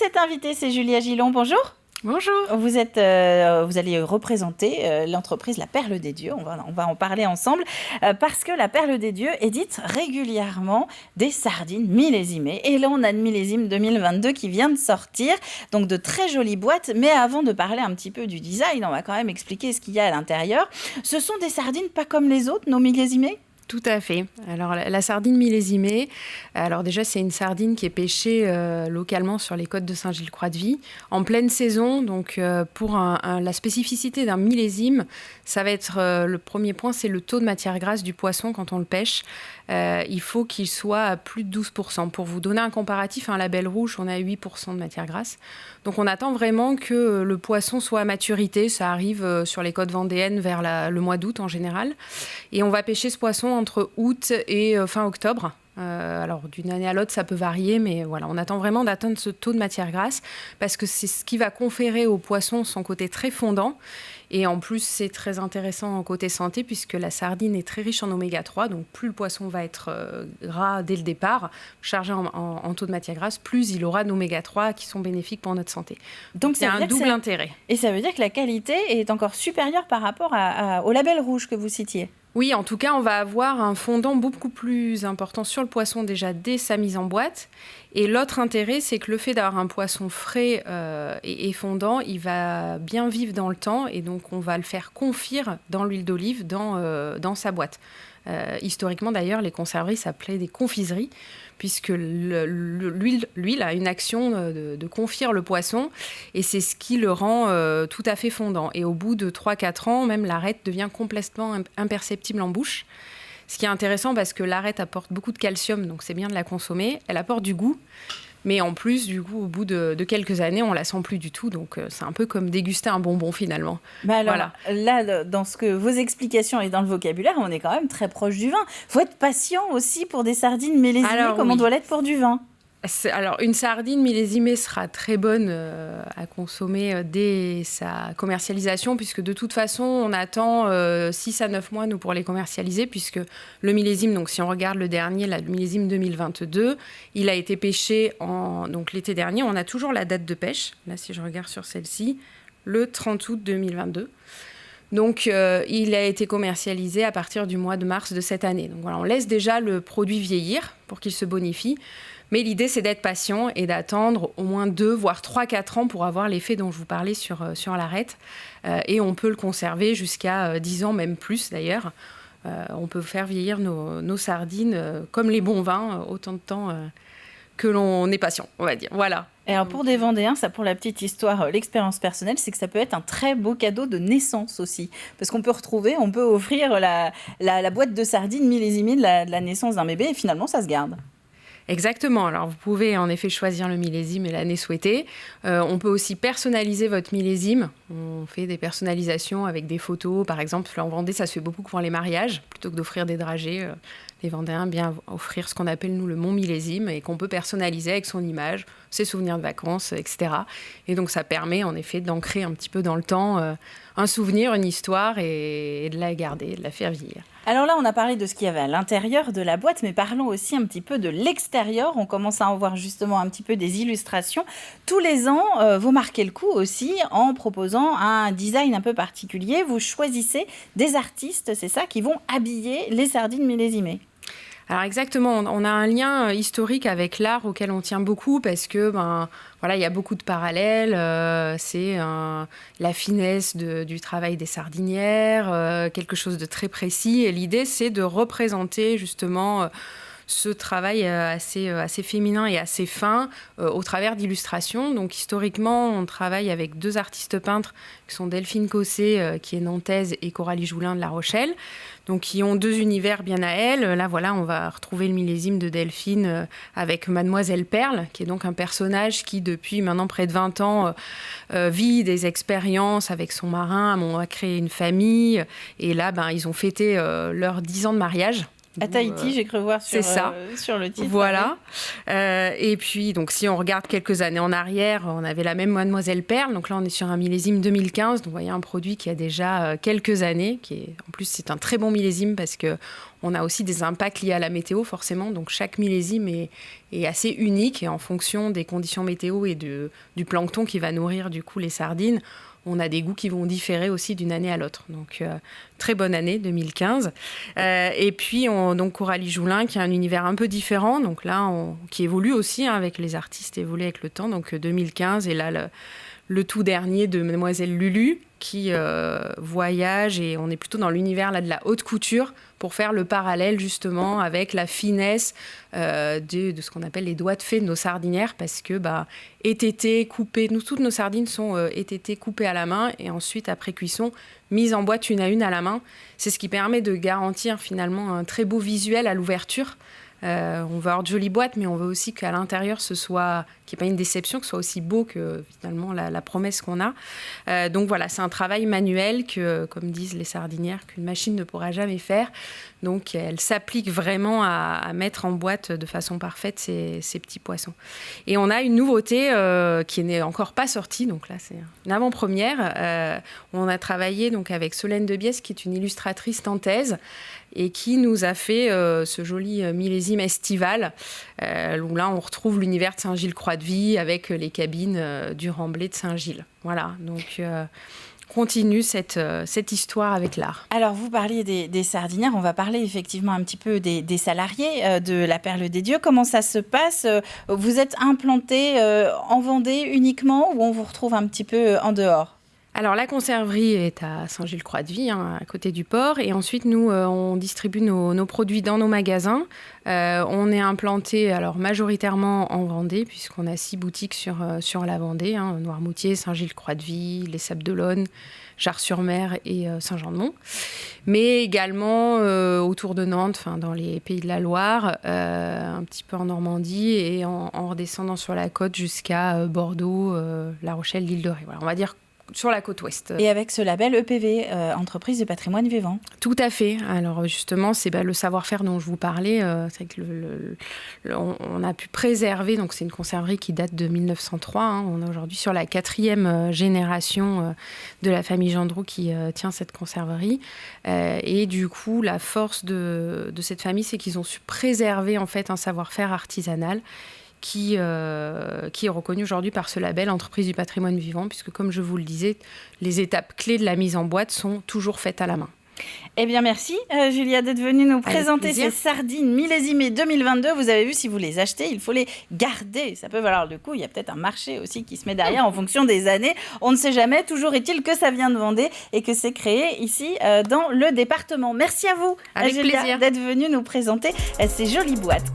cette invitée, c'est Julia Gillon. Bonjour. Bonjour. Vous allez représenter l'entreprise La Perle des Dieux. On va en parler ensemble parce que La Perle des Dieux édite régulièrement des sardines millésimées. Et là, on a le millésime 2022 qui vient de sortir. Donc, de très jolies boîtes. Mais avant de parler un petit peu du design, on va quand même expliquer ce qu'il y a à l'intérieur. Ce sont des sardines pas comme les autres, nos millésimées ? Tout à fait. Alors, la sardine millésimée, alors déjà, c'est une sardine qui est pêchée localement sur les côtes de Saint-Gilles-Croix-de-Vie, en pleine saison. Donc, pour la spécificité d'un millésime, ça va être le premier point, c'est le taux de matière grasse du poisson quand on le pêche. Il faut qu'il soit à plus de 12%. Pour vous donner un comparatif, un label rouge, on a 8% de matière grasse. Donc, on attend vraiment que le poisson soit à maturité. Ça arrive sur les côtes vendéennes vers le mois d'août en général. Et on va pêcher ce poisson entre août et fin octobre. Alors, d'une année à l'autre, ça peut varier, mais voilà, on attend vraiment d'atteindre ce taux de matière grasse parce que c'est ce qui va conférer au poisson son côté très fondant. Et en plus, c'est très intéressant côté santé puisque la sardine est très riche en oméga 3. Donc, plus le poisson va être gras dès le départ, chargé en taux de matière grasse, plus il aura d'oméga 3 qui sont bénéfiques pour notre santé. Donc il y a un double intérêt. Et ça veut dire que la qualité est encore supérieure par rapport au label rouge que vous citiez ? Oui, en tout cas, on va avoir un fondant beaucoup plus important sur le poisson déjà dès sa mise en boîte. Et l'autre intérêt, c'est que le fait d'avoir un poisson frais et fondant, il va bien vivre dans le temps et donc on va le faire confire dans l'huile d'olive dans sa boîte. Historiquement, d'ailleurs, les conserveries s'appelaient des confiseries puisque l'huile a une action de confire le poisson et c'est ce qui le rend tout à fait fondant. Et au bout de 3-4 ans, même l'arête devient complètement imperceptible en bouche. Ce qui est intéressant parce que l'arête apporte beaucoup de calcium, donc c'est bien de la consommer. Elle apporte du goût, mais en plus, du coup, au bout de quelques années, on la sent plus du tout. Donc, c'est un peu comme déguster un bonbon, finalement. Mais alors, voilà. Là, dans vos explications et dans le vocabulaire, on est quand même très proche du vin. Il faut être patient aussi pour des sardines millésimées comme on doit l'être pour du vin. Alors, une sardine millésimée sera très bonne à consommer dès sa commercialisation, puisque de toute façon, on attend 6 à 9 mois, nous, pour les commercialiser, puisque le millésime, donc si on regarde le dernier, le millésime 2022, il a été pêché donc l'été dernier. On a toujours la date de pêche, là, si je regarde sur celle-ci, le 30 août 2022. Donc, il a été commercialisé à partir du mois de mars de cette année. Donc, voilà, on laisse déjà le produit vieillir pour qu'il se bonifie. Mais l'idée, c'est d'être patient et d'attendre au moins 2, voire 3-4 ans pour avoir l'effet dont je vous parlais sur l'arête. Et on peut le conserver jusqu'à 10 ans, même plus d'ailleurs. On peut faire vieillir nos sardines comme les bons vins, autant de temps que l'on est patient, on va dire. Voilà. Et alors pour des Vendéens, ça, pour la petite histoire, l'expérience personnelle, c'est que ça peut être un très beau cadeau de naissance aussi. Parce qu'on peut offrir la boîte de sardines millésimée de la naissance d'un bébé et finalement, ça se garde. Exactement. Alors, vous pouvez en effet choisir le millésime et l'année souhaitée. On peut aussi personnaliser votre millésime. On fait des personnalisations avec des photos. Par exemple, là en Vendée, ça se fait beaucoup pour les mariages. Plutôt que d'offrir des dragées, les Vendéens bien offrir ce qu'on appelle, nous, le mon millésime et qu'on peut personnaliser avec son image, ses souvenirs de vacances, etc. Et donc, ça permet en effet d'ancrer un petit peu dans le temps un souvenir, une histoire et de la garder, de la faire vieillir. Alors là, on a parlé de ce qu'il y avait à l'intérieur de la boîte, mais parlons aussi un petit peu de l'extérieur. On commence à en voir justement un petit peu des illustrations. Tous les ans, vous marquez le coup aussi en proposant un design un peu particulier. Vous choisissez des artistes, c'est ça, qui vont habiller les sardines millésimées. Alors exactement, on a un lien historique avec l'art auquel on tient beaucoup parce que il y a beaucoup de parallèles. C'est la finesse du travail des sardinières, quelque chose de très précis. Et l'idée, c'est de représenter justement ce travail assez féminin et assez fin au travers d'illustrations. Donc historiquement, on travaille avec 2 artistes peintres qui sont Delphine Cossé, qui est nantaise, et Coralie Joulin de La Rochelle. Donc, qui ont 2 univers bien à elles. Là, voilà, on va retrouver le millésime de Delphine avec Mademoiselle Perle, qui est donc un personnage qui, depuis maintenant près de 20 ans, vit des expériences avec son marin, a créé une famille. Et là, ils ont fêté leurs 10 ans de mariage. À Tahiti, j'ai cru voir sur le titre. Voilà. Et puis, donc, si on regarde quelques années en arrière, on avait la même Mademoiselle Perle. Donc là, on est sur un millésime 2015. Donc, vous voyez, un produit qui a déjà quelques années. En plus, c'est un très bon millésime parce qu'on a aussi des impacts liés à la météo, forcément. Donc, chaque millésime est assez unique. Et en fonction des conditions météo et du plancton qui va nourrir, du coup, les sardines, on a des goûts qui vont différer aussi d'une année à l'autre. Donc, très bonne année 2015. Et puis, donc Coralie Joulin, qui a un univers un peu différent. Donc là, qui évolue aussi, avec les artistes évoluent avec le temps. Donc, 2015. Et là, le tout dernier de Mademoiselle Lulu, qui voyage. Et on est plutôt dans l'univers là, de la haute couture pour faire le parallèle, justement, avec la finesse de ce qu'on appelle les doigts de fée de nos sardinières, parce que étêtées, coupées, toutes nos sardines sont étêtées, coupées à la main, et ensuite, après cuisson, mises en boîte une à une à la main. C'est ce qui permet de garantir finalement un très beau visuel à l'ouverture. On veut avoir de jolies boîtes, mais on veut aussi qu'à l'intérieur, qu'il n'y ait pas une déception, que ce soit aussi beau que finalement la promesse qu'on a. Donc voilà, c'est un travail manuel que, comme disent les sardinières, qu'une machine ne pourra jamais faire. Donc elle s'applique vraiment à mettre en boîte de façon parfaite ces petits poissons. Et on a une nouveauté qui n'est encore pas sortie, donc là c'est une avant-première. On a travaillé donc avec Solène Debiès, qui est une illustratrice nantaise, et qui nous a fait ce joli millésime estival, où là on retrouve l'univers de Saint-Gilles-Croix-de-Vie avec les cabines du Remblai de Saint-Gilles. Voilà, donc continue cette histoire avec l'art. Alors, vous parliez des sardinières, on va parler effectivement un petit peu des salariés de la Perle des Dieux. Comment ça se passe ? Vous êtes implanté en Vendée uniquement, ou on vous retrouve un petit peu en dehors ? Alors, la conserverie est à Saint-Gilles-Croix-de-Vie, à côté du port. Et ensuite, nous, on distribue nos produits dans nos magasins. On est implanté majoritairement en Vendée, puisqu'on a 6 boutiques sur la Vendée, Noirmoutier, Saint-Gilles-Croix-de-Vie, les Sables-d'Olonne, Jars-sur-Mer et Saint-Jean-de-Mont. Mais également autour de Nantes, dans les Pays de la Loire, un petit peu en Normandie, et en redescendant sur la côte jusqu'à Bordeaux, La Rochelle, l'île de Ré. Voilà, on va dire sur la côte ouest. Et avec ce label EPV, Entreprise de patrimoine vivant. Tout à fait. Alors justement, c'est le savoir-faire dont je vous parlais. C'est que on a pu préserver, donc c'est une conserverie qui date de 1903. On est aujourd'hui sur la 4e génération de la famille Gendreau qui tient cette conserverie. Et du coup, la force de cette famille, c'est qu'ils ont su préserver en fait un savoir-faire artisanal qui est reconnu aujourd'hui par ce label Entreprise du patrimoine vivant, puisque, comme je vous le disais, les étapes clés de la mise en boîte sont toujours faites à la main. Eh bien, merci Julia d'être venue nous présenter ces sardines millésimées 2022. Vous avez vu, si vous les achetez, il faut les garder. Ça peut valoir le coup. Il y a peut-être un marché aussi qui se met derrière en fonction des années. On ne sait jamais. Toujours est-il que ça vient de Vendée et que c'est créé ici dans le département. Merci à vous, avec Julia, plaisir, d'être venue nous présenter ces jolies boîtes.